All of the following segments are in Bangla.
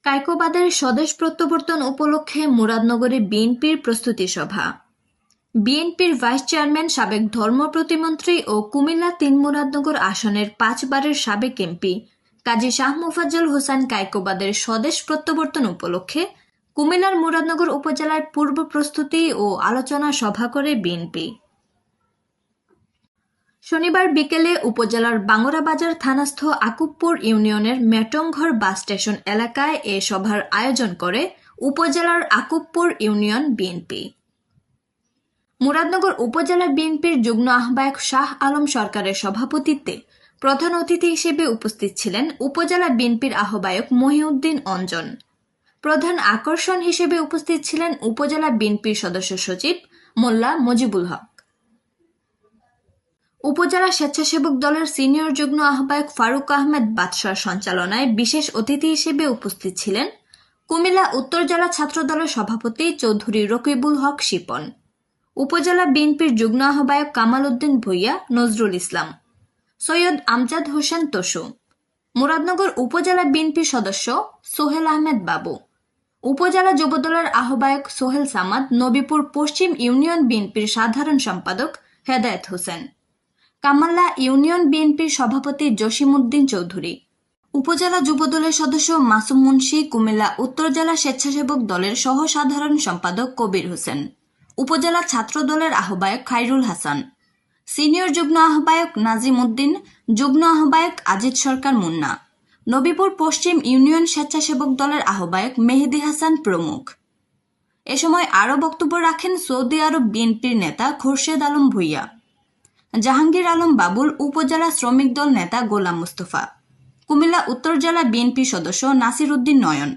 কায়কোবাদের স্বদেশ প্রত্যাবর্তন উপলক্ষে মুরাদনগরে বিএনপির প্রস্তুতি সভা। বিএনপির ভাইস চেয়ারম্যান, সাবেক ধর্ম প্রতিমন্ত্রী ও কুমিল্লা ৩ মুরাদনগর আসনের ৫ বারের সাবেক এমপি কাজী শাহ মোফাজ্জল হোসেন কায়কোবাদের স্বদেশ প্রত্যাবর্তন উপলক্ষে কুমিল্লার মুরাদনগর উপজেলায় পূর্ব প্রস্তুতি ও আলোচনা সভা করে বিএনপি। শনিবার বিকেলে উপজেলার বাঙ্গরাবাজার থানাস্থ আকুবপুর ইউনিয়নের মেটংঘর বাস স্টেশন এলাকায় এ সভার আয়োজন করে উপজেলার আকুবপুর ইউনিয়ন বিএনপি। মুরাদনগর উপজেলা বিএনপির যুগ্ম আহ্বায়ক শাহ আলম সরকারের সভাপতিত্বে প্রধান অতিথি হিসেবে উপস্থিত ছিলেন উপজেলা বিএনপির আহ্বায়ক মহিউদ্দিন অঞ্জন। প্রধান আকর্ষণ হিসেবে উপস্থিত ছিলেন উপজেলা বিএনপির সদস্য সচিব মোল্লা মজিবুল হক। উপজেলা স্বেচ্ছাসেবক দলের সিনিয়র যুগ্ম আহ্বায়ক ফারুক আহমেদ বাদশার সঞ্চালনায় বিশেষ অতিথি হিসেবে উপস্থিত ছিলেন কুমিল্লা উত্তর জেলা ছাত্র দলের সভাপতি চৌধুরী রকিবুল হক শিপন, উপজেলা বিএনপির যুগ্ম আহ্বায়ক কামাল উদ্দিন ভূঁইয়া, নজরুল ইসলাম, সৈয়দ আমজাদ হোসেন তসু, মুরাদনগর উপজেলা বিএনপির সদস্য সোহেল আহমেদ বাবু, উপজেলা যুবদলের আহ্বায়ক সোহেল সামাদ, নবীপুর পশ্চিম ইউনিয়ন বিএনপির সাধারণ সম্পাদক হেদায়েত হোসেন, কামাল্লা ইউনিয়ন বিএনপির সভাপতি জসিমউদ্দিন চৌধুরী, উপজেলা যুবদলের সদস্য মাসুম মুন্সি, কুমিল্লা উত্তর জেলা স্বেচ্ছাসেবক দলের সহ সাধারণ সম্পাদক কবির হোসেন, উপজেলা ছাত্র দলের আহ্বায়ক খায়রুল হাসান, সিনিয়র যুগ্ম আহ্বায়ক নাজিম উদ্দিন, যুগ্ম আহ্বায়ক আজিজ সরকার মুন্না, নবীপুর পশ্চিম ইউনিয়ন স্বেচ্ছাসেবক দলের আহ্বায়ক মেহেদি হাসান প্রমুখ। এ সময় আরও বক্তব্য রাখেন সৌদি আরব বিএনপির নেতা খোরশেদ আলম ভূঁইয়া, জাহাঙ্গীর আলম বাবুল, উপজেলা শ্রমিক দল নেতা গোলাম মুস্তফা, কুমিল্লা উত্তর জেলা বিএনপি সদস্য নাসির উদ্দিন নয়ন,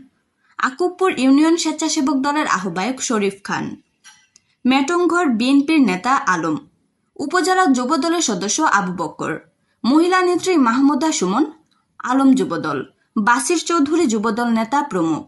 আকুবপুর ইউনিয়ন স্বেচ্ছাসেবক দলের আহ্বায়ক শরীফ খান, মেটংঘর বিএনপির নেতা আলম, উপজেলা যুবদলের সদস্য আবু বক্কর, মহিলা নেত্রী মাহমুদা সুমন, আলম যুবদল, বাসির চৌধুরী যুবদল নেতা প্রমুখ।